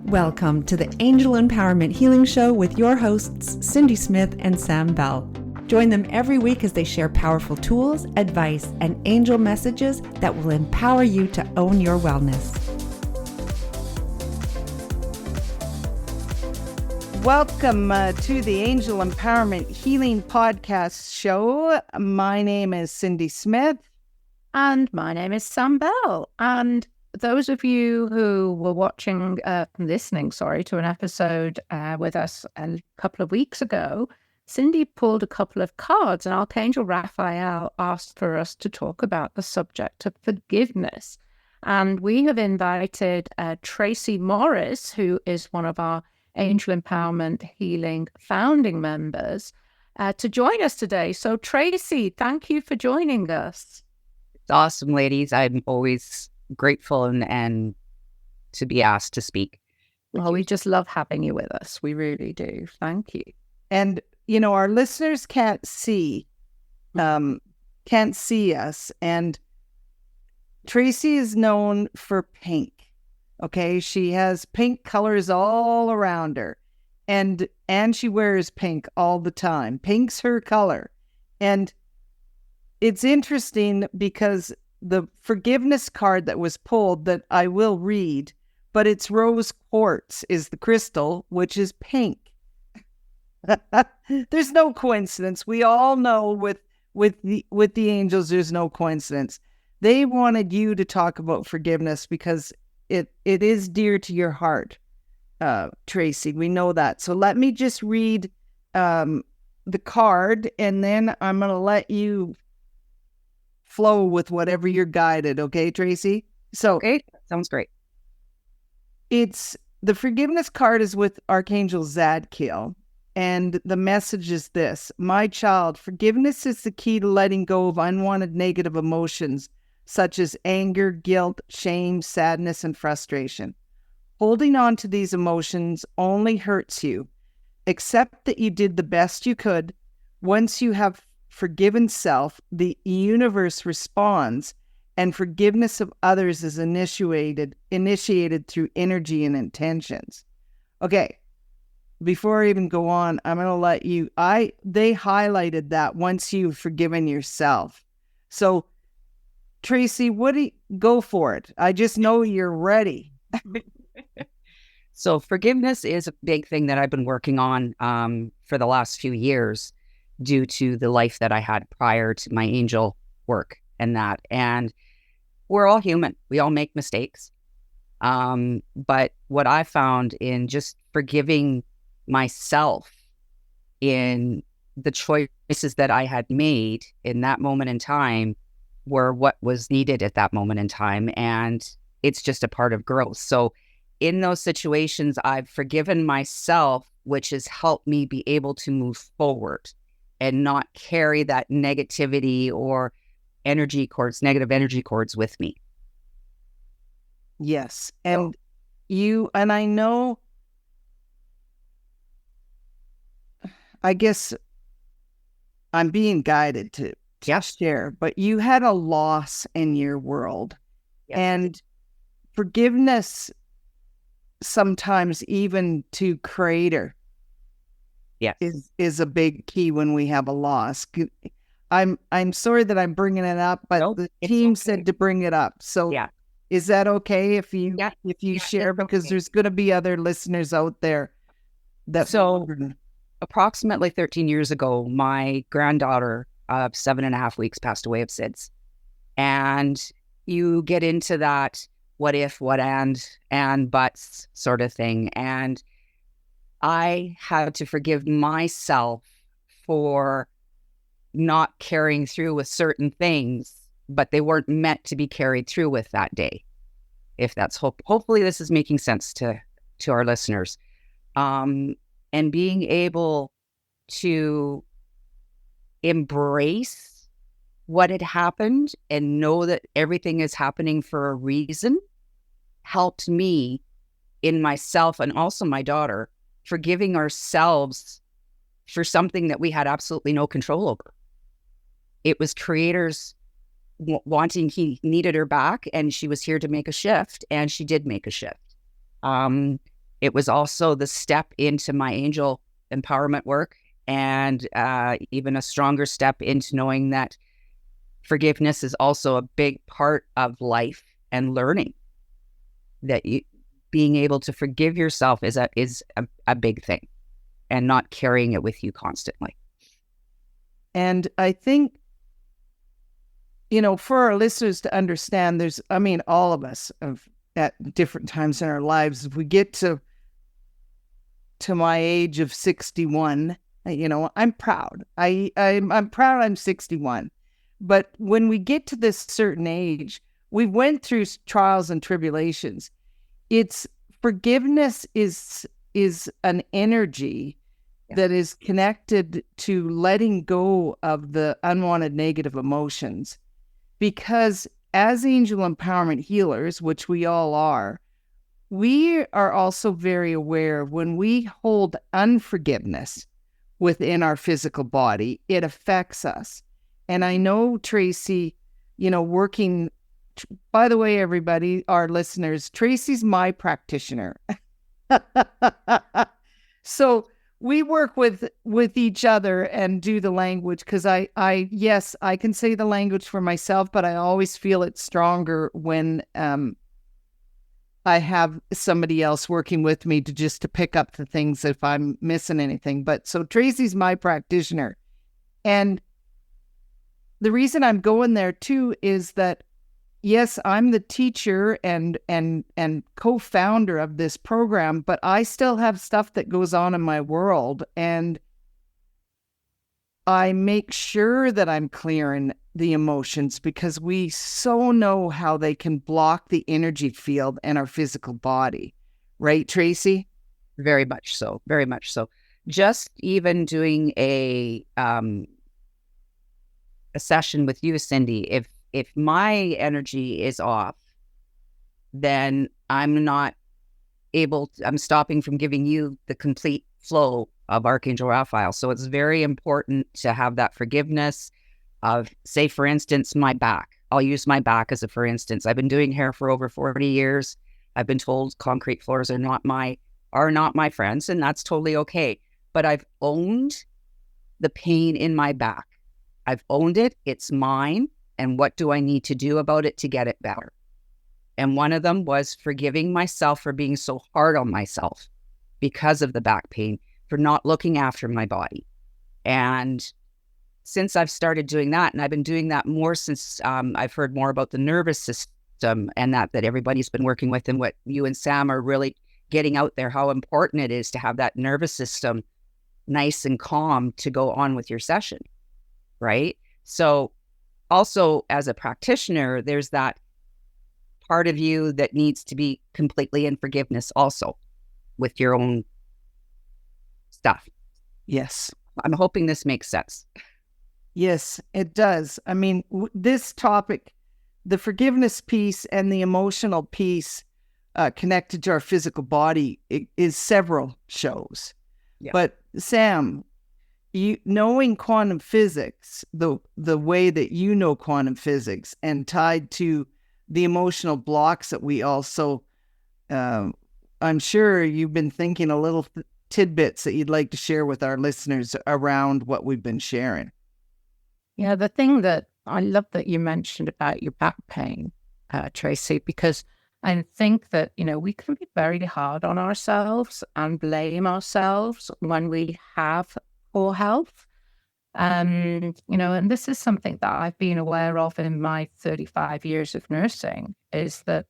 Welcome to the Angel Empowerment Healing Show with your hosts, Cindy Smith and Sam Bell. Join them every week as they share powerful tools, advice, and angel messages that will empower you to own your wellness. Welcome to the Angel Empowerment Healing Podcast Show. My name is Cindy Smith. And my name is Sam Bell. And those of you who were listening to an episode with us a couple of weeks ago, Cindy pulled a couple of cards and Archangel Raphael asked for us to talk about the subject of forgiveness. And we have invited Tracy Morris, who is one of our Angel Empowerment Healing founding members, to join us today. So Tracy, thank you for joining us. It's awesome, ladies. I'm always grateful and to be asked to speak. Well, we just love having you with us. We really do. Thank you. And, you know, our listeners can't see us. And Tracy is known for pink. Okay. She has pink colors all around her and she wears pink all the time. Pink's her color. And it's interesting because the forgiveness card that was pulled that I will read, but it's rose quartz is the crystal, which is pink. There's no coincidence. We all know with the angels, there's no coincidence. They wanted you to talk about forgiveness because it is dear to your heart, Tracy. We know that. So let me just read the card, and then I'm going to let you flow with whatever you're guided. Okay, Tracy? So, okay, sounds great. It's the forgiveness card is with Archangel Zadkiel. And the message is this: my child, forgiveness is the key to letting go of unwanted negative emotions such as anger, guilt, shame, sadness, and frustration. Holding on to these emotions only hurts you. Accept that you did the best you could. Once you have forgiven self, the universe responds, and forgiveness of others is initiated through energy and intentions. Okay, before I even go on, I'm going to let you, they highlighted that once you've forgiven yourself. So, Tracy, go for it. I just know you're ready. So forgiveness is a big thing that I've been working on for the last few years, due to the life that I had prior to my angel work and that. And we're all human. We all make mistakes. But what I found in just forgiving myself in the choices that I had made in that moment in time were what was needed at that moment in time. And it's just a part of growth. So in those situations, I've forgiven myself, which has helped me be able to move forward and not carry that negativity or negative energy cords with me. Yes. And I know, I guess I'm being guided to share, but you had a loss in your world. Yes. And forgiveness, sometimes even to Creator, yes, is a big key when we have a loss. I'm sorry that I'm bringing it up, but the team said to bring it up. So yeah. Is that okay if you share? Because there's going to be other listeners out there that. So approximately 13 years ago, my granddaughter of 7.5 weeks passed away of SIDS. And you get into that what if, what and buts sort of thing. And I had to forgive myself for not carrying through with certain things, but they weren't meant to be carried through with that day. If that's hopefully this is making sense to our listeners. And being able to embrace what had happened and know that everything is happening for a reason helped me in myself and also my daughter, forgiving ourselves for something that we had absolutely no control over. It was Creator's wanting, he needed her back, and she was here to make a shift, and she did make a shift. It was also the step into my angel empowerment work, and even a stronger step into knowing that forgiveness is also a big part of life and learning. That being able to forgive yourself is a big thing, and not carrying it with you constantly. And I think, for our listeners to understand, all of us at different times in our lives, if we get to my age of 61, I'm proud. I'm proud I'm 61. But when we get to this certain age, we went through trials and tribulations. Forgiveness is an energy that is connected to letting go of the unwanted negative emotions. Because as angel empowerment healers, which we all are, we are also very aware when we hold unforgiveness within our physical body, it affects us. And I know, Tracy, working, by the way, everybody, our listeners, Tracy's my practitioner. So we work with each other and do the language, because yes, I can say the language for myself, but I always feel it's stronger when I have somebody else working with me to pick up the things if I'm missing anything. But so Tracy's my practitioner. And the reason I'm going there too is that, yes, I'm the teacher and co-founder of this program, but I still have stuff that goes on in my world, and I make sure that I'm clearing the emotions, because we so know how they can block the energy field and our physical body. Right, Tracy? Very much so. Very much so. Just even doing a session with you, Cindy, if my energy is off, then I'm stopping from giving you the complete flow of Archangel Raphael. So it's very important to have that forgiveness of, say, for instance, my back. I'll use my back as a for instance. I've been doing hair for over 40 years. I've been told concrete floors are not my friends, and that's totally okay. But I've owned the pain in my back. I've owned it. It's mine. And what do I need to do about it to get it better? And one of them was forgiving myself for being so hard on myself because of the back pain, for not looking after my body. And since I've started doing that, and I've been doing that more since I've heard more about the nervous system and that everybody's been working with, and what you and Sam are really getting out there, how important it is to have that nervous system nice and calm to go on with your session, right? So also, as a practitioner, there's that part of you that needs to be completely in forgiveness also with your own stuff. Yes. I'm hoping this makes sense. Yes, it does. I mean, this topic, the forgiveness piece and the emotional piece connected to our physical body, is several shows. Yeah. But Sam, knowing quantum physics, the way that you know quantum physics, and tied to the emotional blocks that we also, I'm sure you've been thinking a little tidbits that you'd like to share with our listeners around what we've been sharing. Yeah, the thing that I love that you mentioned about your back pain, Tracy, because I think that, we can be very hard on ourselves and blame ourselves when we have poor health. And this is something that I've been aware of in my 35 years of nursing, is that,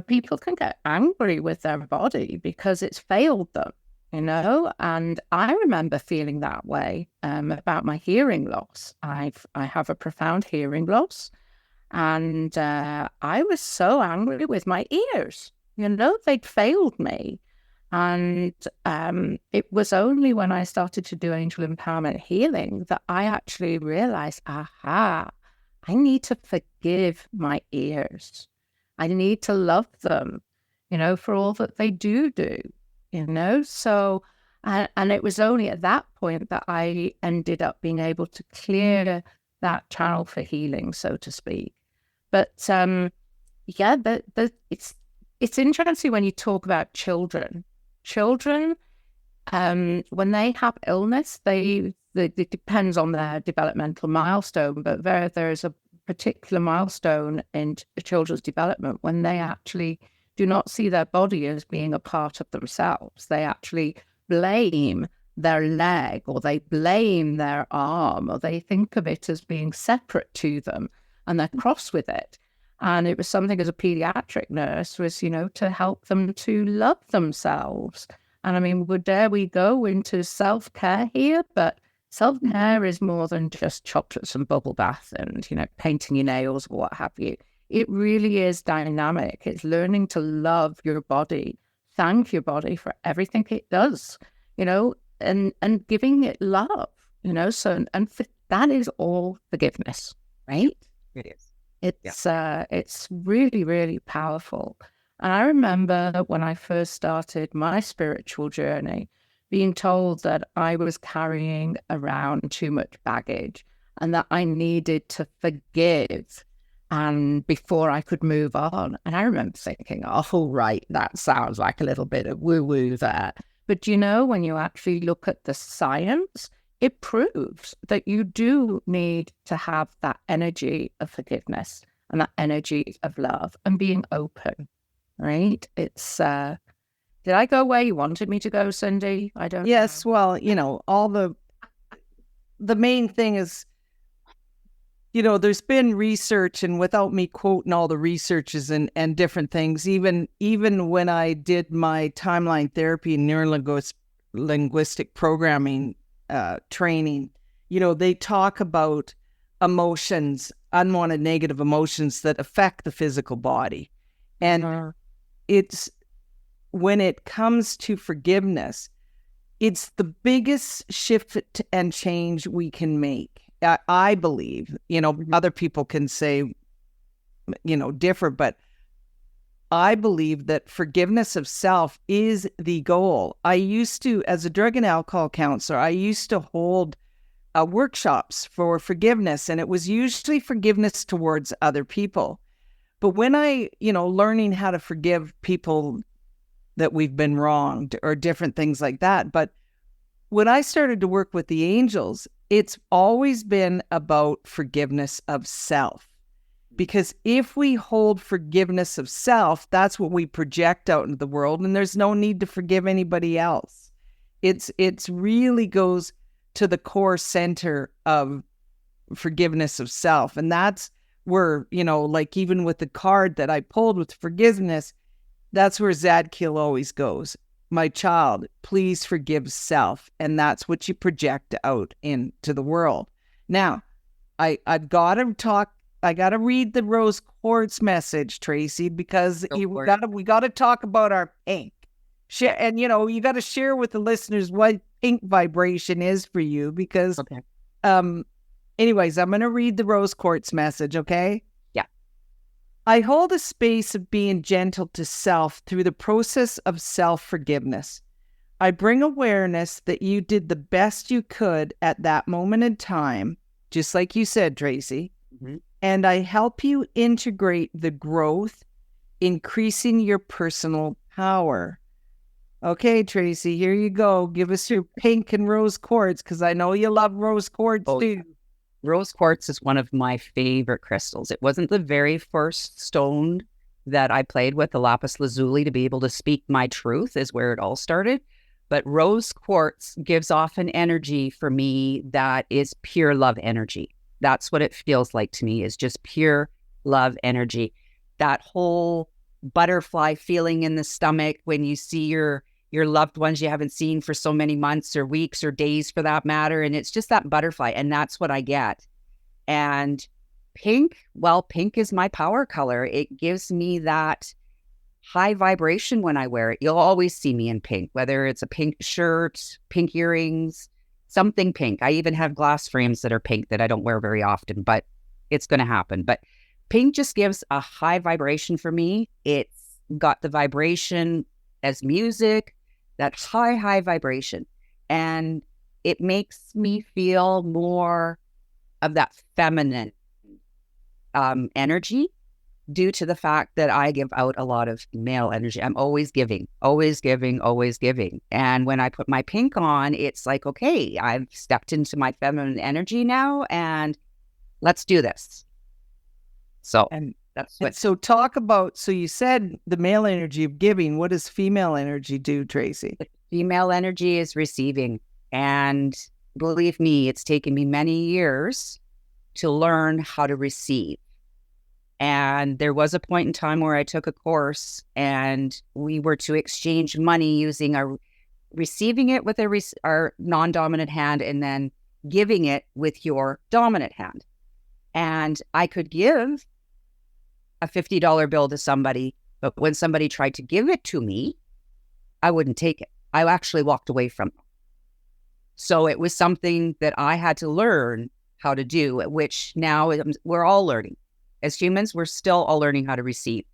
people can get angry with their body because it's failed them, and I remember feeling that way about my hearing loss. I have a profound hearing loss, and I was so angry with my ears. They'd failed me. And it was only when I started to do angel empowerment healing that I actually realized, I need to forgive my ears. I need to love them, for all that they do. So, and it was only at that point that I ended up being able to clear that channel for healing, so to speak. But it's interesting when you talk about children, children, when they have illness, it depends on their developmental milestone, but there is a particular milestone in children's development when they actually do not see their body as being a part of themselves. They actually blame their leg, or they blame their arm, or they think of it as being separate to them, and they're cross with it. And it was something as a pediatric nurse was, to help them to love themselves. And I mean, dare we go into self-care here? But self-care is more than just chocolates and bubble bath and, painting your nails or what have you. It really is dynamic. It's learning to love your body, thank your body for everything it does, and giving it love, so, that is all forgiveness, right? It is. It's really, really powerful. And I remember when I first started my spiritual journey, being told that I was carrying around too much baggage and that I needed to forgive and before I could move on. And I remember thinking, oh, right, that sounds like a little bit of woo-woo there. But when you actually look at the science, it proves that you do need to have that energy of forgiveness and that energy of love and being open, right? It's, did I go where you wanted me to go, Cindy? I don't know. Yes, well, all the main thing is, there's been research, and without me quoting all the researches and different things, even when I did my timeline therapy and neuro-linguistic programming training, they talk about emotions, unwanted negative emotions that affect the physical body. And it's, when it comes to forgiveness, it's the biggest shift and change we can make. I believe, other people can say, differ, but I believe that forgiveness of self is the goal. I used to, as a drug and alcohol counselor, I used to hold workshops for forgiveness, and it was usually forgiveness towards other people. But when I, learning how to forgive people that we've been wronged or different things like that. But when I started to work with the angels, it's always been about forgiveness of self. Because if we hold forgiveness of self, that's what we project out into the world, and there's no need to forgive anybody else. It's really goes to the core center of forgiveness of self. And that's where, like even with the card that I pulled with forgiveness, that's where Zadkiel always goes. My child, please forgive self. And that's what you project out into the world. Now, I've got to talk. I got to read the rose quartz message, Tracy, because we got to talk about our pink. And, you got to share with the listeners what pink vibration is for you, because, anyways, I'm going to read the rose quartz message. Okay. Yeah. I hold a space of being gentle to self through the process of self-forgiveness. I bring awareness that you did the best you could at that moment in time, just like you said, Tracy. Mm-hmm. And I help you integrate the growth, increasing your personal power. Okay, Tracy, here you go. Give us your pink and rose quartz, because I know you love rose quartz too. Rose quartz is one of my favorite crystals. It wasn't the very first stone that I played with, the lapis lazuli, to be able to speak my truth is where it all started. But rose quartz gives off an energy for me that is pure love energy. That's what it feels like to me, is just pure love energy. That whole butterfly feeling in the stomach when you see your loved ones you haven't seen for so many months or weeks or days for that matter. And it's just that butterfly. And that's what I get. And pink, well, pink is my power color. It gives me that high vibration when I wear it. You'll always see me in pink, whether it's a pink shirt, pink earrings, something pink. I even have glass frames that are pink that I don't wear very often, but it's going to happen. But pink just gives a high vibration for me. It's got the vibration as music, that high vibration. And it makes me feel more of that feminine energy. due to the fact that I give out a lot of male energy. I'm always giving, always giving, always giving. And when I put my pink on, it's like, okay, I've stepped into my feminine energy now and let's do this. So And that's what. so talk about, so you said the male energy of giving. What does female energy do, Tracy? Female energy is receiving. And believe me, it's taken me many years to learn how to receive. And there was a point in time where I took a course and we were to exchange money using receiving it with our non-dominant hand and then giving it with your dominant hand. And I could give a $50 bill to somebody, but when somebody tried to give it to me, I wouldn't take it. I actually walked away from them. So it was something that I had to learn how to do, which now we're all learning. As humans, we're still all learning how to receive.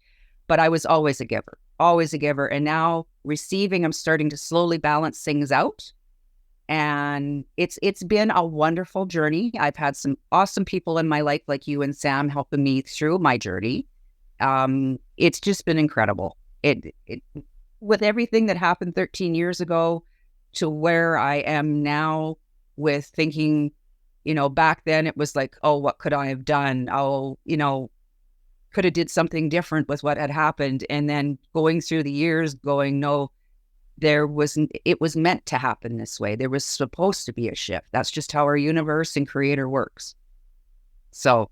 But I was always a giver, always a giver. And now receiving, I'm starting to slowly balance things out. And it's been a wonderful journey. I've had some awesome people in my life like you and Sam helping me through my journey. It's just been incredible. It with everything that happened 13 years ago to where I am now with thinking, back then it was like, oh, what could I have done? Oh, could have did something different with what had happened. And then going through the years going, no, it was meant to happen this way. There was supposed to be a shift. That's just how our universe and creator works. So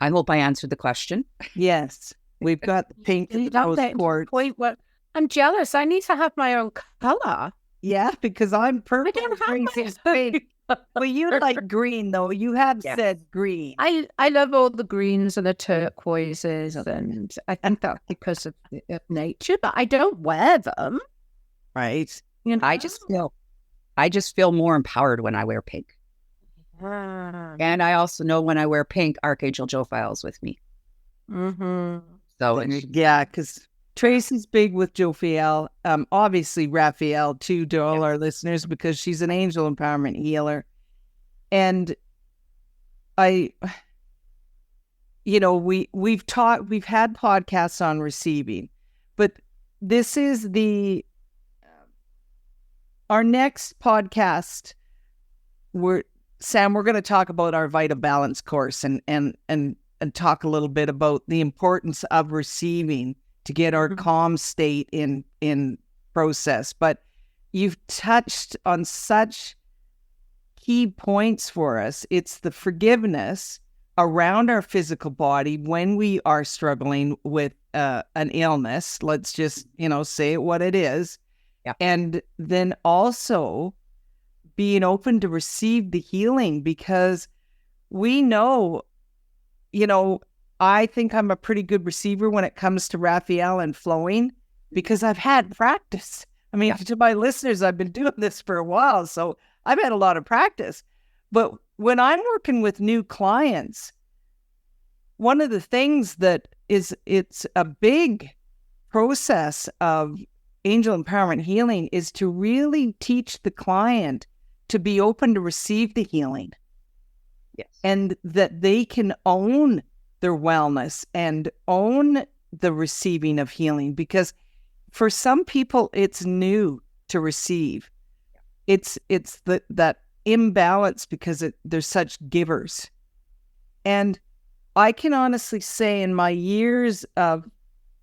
I hope I answered the question. Yes. We've got the pink postcord. Wait, what? I'm jealous. I need to have my own color. Yeah, because I'm purple. I don't have Tracy's my pink. Well, you like green, though. You have said green. I love all the greens and the turquoises, and I think that's because of nature, but I don't wear them. Right. I just feel more empowered when I wear pink. And I also know when I wear pink, Archangel Raphael's with me. Mm-hmm. So yeah, because Tracy's big with Raphael. Obviously Raphael too, to all our listeners, because she's an angel empowerment healer. And we've had podcasts on receiving, but this is our next podcast. We're going to talk about our Vital Balance course and talk a little bit about the importance of receiving to get our calm state in process. But you've touched on such key points for us. It's the forgiveness around our physical body when we are struggling with an illness. Let's just, say it what it is. Yeah. And then also being open to receive the healing, because we know, I think I'm a pretty good receiver when it comes to Raphael and flowing, because I've had practice. I mean, to my listeners, I've been doing this for a while, so I've had a lot of practice. But when I'm working with new clients, one of the things that it's a big process of angel empowerment healing is to really teach the client to be open to receive the healing. Yes. And that they can own their wellness and own the receiving of healing, because for some people it's new to receive. It's that imbalance because they're such givers. And I can honestly say, in my years of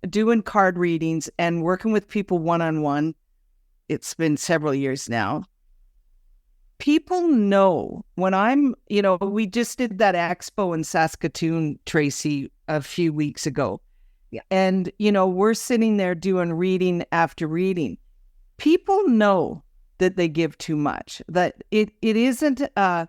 doing card readings and working with people one-on-one, it's been several years now, people know when I'm, we just did that expo in Saskatoon, Tracy, a few weeks ago. Yeah. And, we're sitting there doing reading after reading. People know that they give too much, that it isn't, it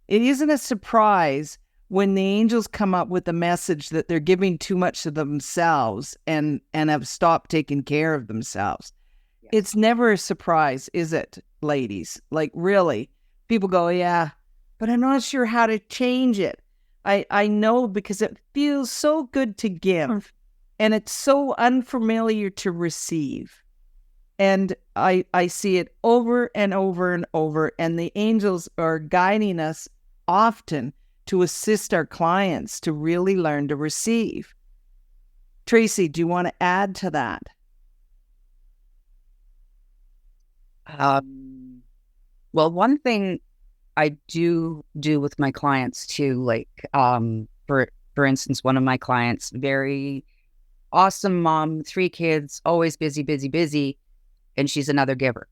isn't a surprise when the angels come up with a message that they're giving too much of themselves and have stopped taking care of themselves. Yeah. It's never a surprise, is it, ladies? Like, really, people go, yeah, but I'm not sure how to change it. I know, because it feels so good to give and it's so unfamiliar to receive. And I see it over and over and over, and the angels are guiding us often to assist our clients to really learn to receive. Tracy, do you want to add to that? Well, one thing I do with my clients too, like for instance, one of my clients, very awesome mom, 3 kids, always busy, busy, busy, and she's another giver.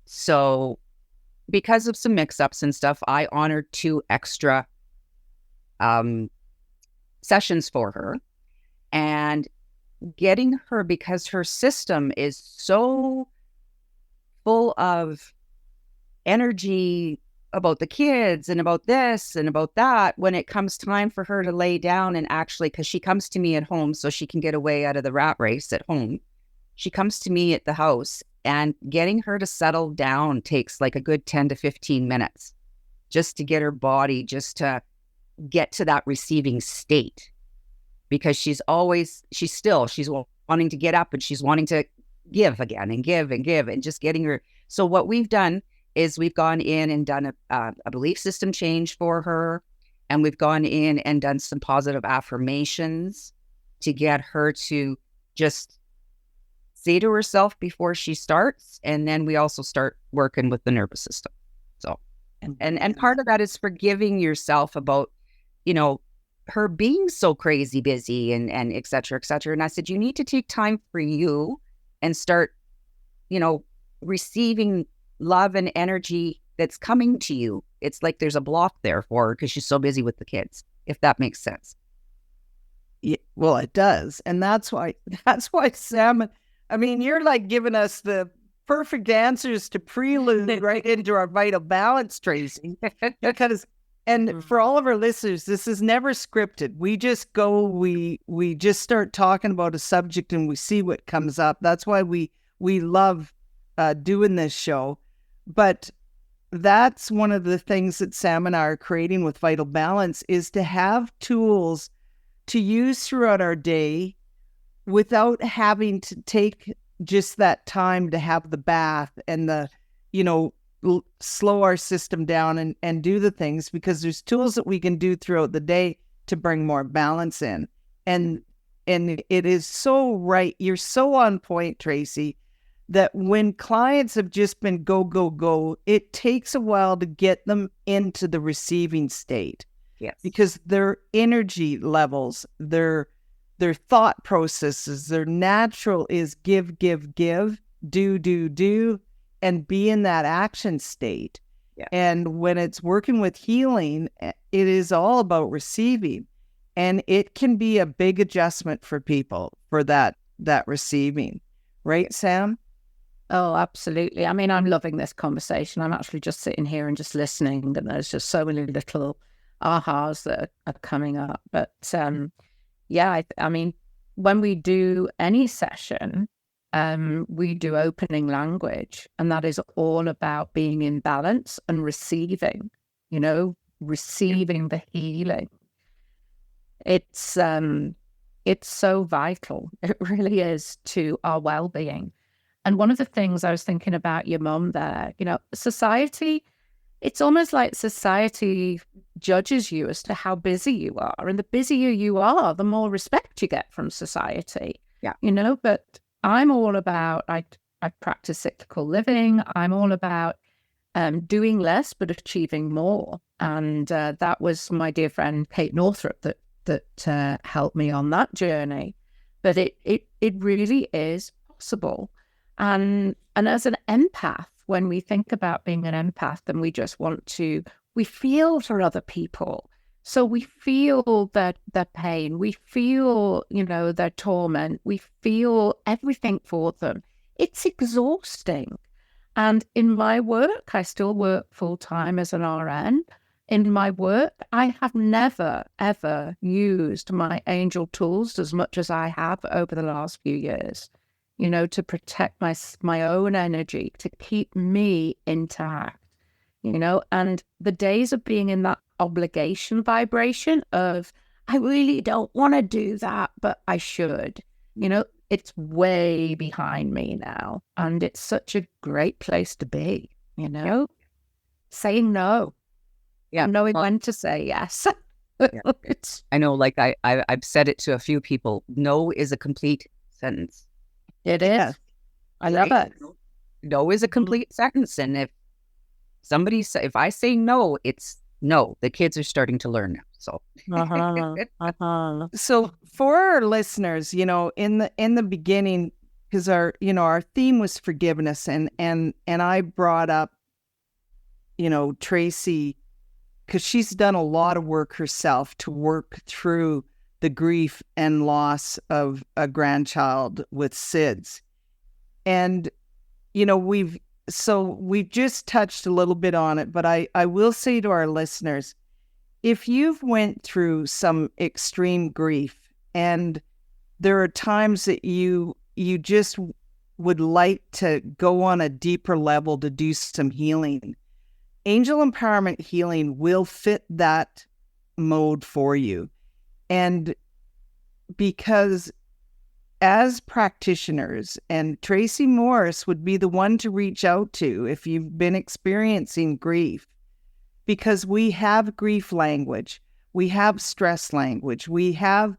So because of some mix-ups and stuff, I honored 2 extra sessions for her, and getting her, because her system is so full of energy about the kids and about this and about that, when it comes time for her to lay down and actually, because she comes to me at home so she can get away out of the rat race at home, she comes to me at the house, and getting her to settle down takes like a good 10 to 15 minutes just to get her body, just to get to that receiving state, because she's wanting to get up, and she's wanting to give again and give and give, and just getting her. So what we've done is we've gone in and done a belief system change for her, and we've gone in and done some positive affirmations to get her to just say to herself before she starts. And then we also start working with the nervous system. So, and part of that is forgiving yourself about, her being so crazy busy and et cetera, et cetera. And I said, you need to take time for you and start, receiving love and energy that's coming to you. It's like there's a block there for her because she's so busy with the kids, if that makes sense. Yeah, well, it does. And that's why Sam, I mean, you're like giving us the perfect answers to prelude right into our vital balance, Tracy. Because, and for all of our listeners, this is never scripted. We just go, we just start talking about a subject and we see what comes up. That's why we love doing this show. But that's one of the things that Sam and I are creating with Vital Balance, is to have tools to use throughout our day without having to take just that time to have the bath and the, slow our system down and do the things, because there's tools that we can do throughout the day to bring more balance in. And it is so right. You're so on point, Tracy, that when clients have just been go, go, go, it takes a while to get them into the receiving state. Yes. Because their energy levels, their thought processes, their natural is give, give, give, do, and be in that action state. Yeah. And when it's working with healing, it is all about receiving. And it can be a big adjustment for people for that receiving. Right, Sam? Oh, absolutely. I mean, I'm loving this conversation. I'm actually just sitting here and just listening, and there's just so many little ahas that are coming up. But yeah, I mean, when we do any session, we do opening language, and that is all about being in balance and receiving, receiving the healing. It's so vital. It really is to our well-being. And one of the things I was thinking about your mum there, society, it's almost like society judges you as to how busy you are. And the busier you are, the more respect you get from society. Yeah. But I'm all about, I practice cyclical living. I'm all about doing less, but achieving more. And that was my dear friend, Kate Northrup, that helped me on that journey. But it really is possible. And as an empath, when we think about being an empath, then we just we feel for other people. So we feel their pain, we feel, their torment, we feel everything for them. It's exhausting. And in my work, I still work full-time as an RN. In my work, I have never, ever used my angel tools as much as I have over the last few years. To protect my own energy, to keep me intact, and the days of being in that obligation vibration of, I really don't want to do that, but I should, it's way behind me now. And it's such a great place to be, saying no. Yeah. knowing when to say yes. Yeah. It's, I know, like I've said it to a few people. No is a complete sentence. it is. Yes. I love it. No is a complete sentence. And if if I say no, it's no. The kids are starting to learn now. So So for our listeners, in the beginning, because our theme was forgiveness, and I brought up, Tracy, because she's done a lot of work herself to work through the grief and loss of a grandchild with SIDS. And, we've just touched a little bit on it, but I will say to our listeners, if you've went through some extreme grief and there are times that you just would like to go on a deeper level to do some healing, Angel Empowerment Healing will fit that mode for you. And because as practitioners, and Tracy Morris would be the one to reach out to if you've been experiencing grief, because we have grief language, we have stress language, we have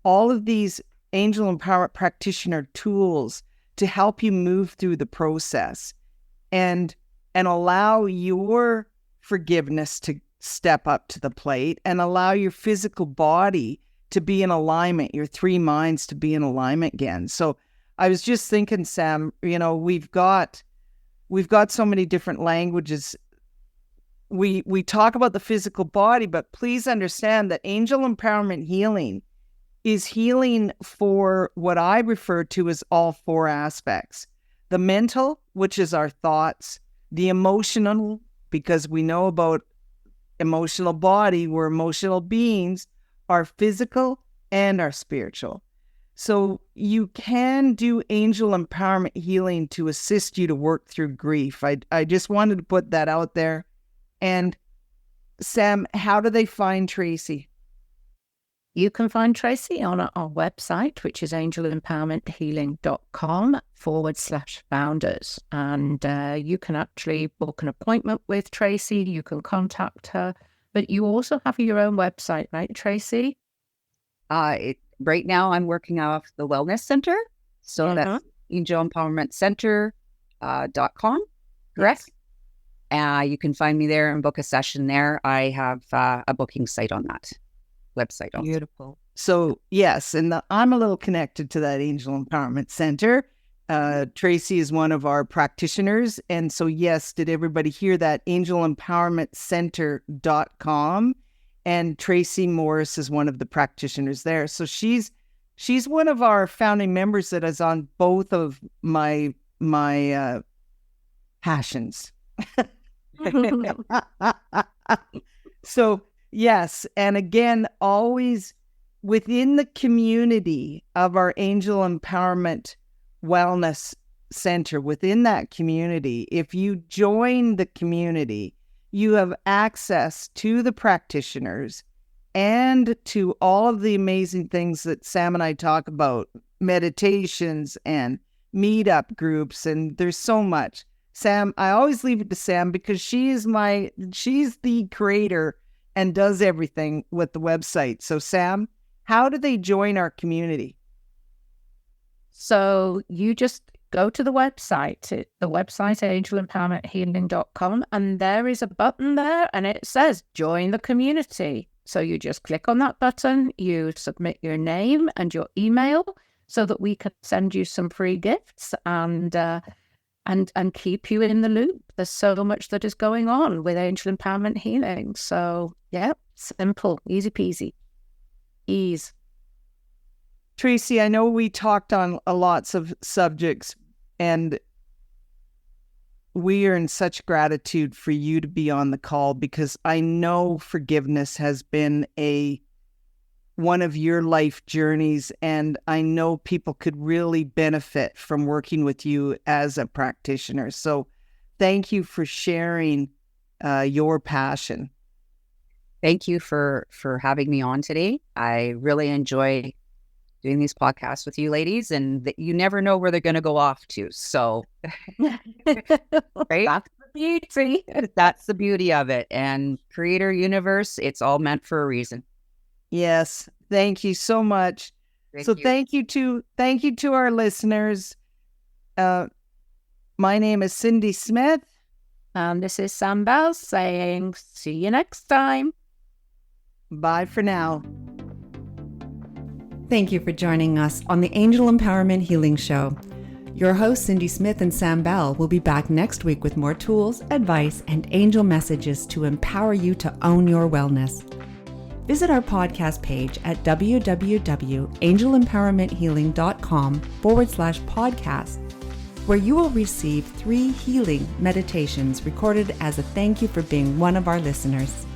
all of these Angel Empowerment practitioner tools to help you move through the process and allow your forgiveness to step up to the plate and allow your physical body to be in alignment, your three minds to be in alignment again. So I was just thinking, Sam, we've got so many different languages. We talk about the physical body, but please understand that Angel Empowerment Healing is healing for what I refer to as all four aspects. The mental, which is our thoughts, the emotional, because we know about emotional body, we're emotional beings, our physical and our spiritual. So you can do Angel Empowerment Healing to assist you to work through grief. I just wanted to put that out there. And Sam, how do they find Tracy? You can find Tracy on our website, which is angelempowermenthealing.com/founders. And you can actually book an appointment with Tracy. You can contact her. But you also have your own website, right, Tracy? Right now I'm working off the Wellness Center. So that's angelempowermentcenter.com. Correct? You can find me there and book a session there. I have a booking site on that website also. Beautiful. So yes, and I'm a little connected to that Angel Empowerment Center. Tracy is one of our practitioners. And so yes, did everybody hear that? angelempowermentcenter.com. And Tracy Morris is one of the practitioners there. So she's one of our founding members that is on both of my passions. So yes, and again, always within the community of our Angel Empowerment Wellness Center, within that community, if you join the community, you have access to the practitioners and to all of the amazing things that Sam and I talk about, meditations and meetup groups, and there's so much. Sam, I always leave it to Sam because she's the creator and does everything with the website. So Sam, how do they join our community? So you just go to the website, angelempowermenthealing.com, and there is a button there and it says join the community. So you just click on that button, you submit your name and your email so that we can send you some free gifts and keep you in the loop. There's so much that is going on with Angel Empowerment Healing. So yeah, simple, easy peasy, ease. Tracy, I know we talked on lots of subjects, and we are in such gratitude for you to be on the call because I know forgiveness has been one of your life journeys, and I know people could really benefit from working with you as a practitioner. So thank you for sharing your passion. Thank you for having me on today. I really enjoy doing these podcasts with you ladies, and you never know where they're going to go off to. So, Right? That's the beauty. That's the beauty of it. And creator universe, it's all meant for a reason. Yes. Thank you so much. Thank you to our listeners. My name is Cindy Smith. And this is Sam Bell saying, see you next time. Bye for now. Thank you for joining us on the Angel Empowerment Healing Show. Your hosts, Cindy Smith and Sam Bell, will be back next week with more tools, advice, and angel messages to empower you to own your wellness. Visit our podcast page at www.angelempowermenthealing.com/podcast, where you will receive 3 healing meditations recorded as a thank you for being one of our listeners.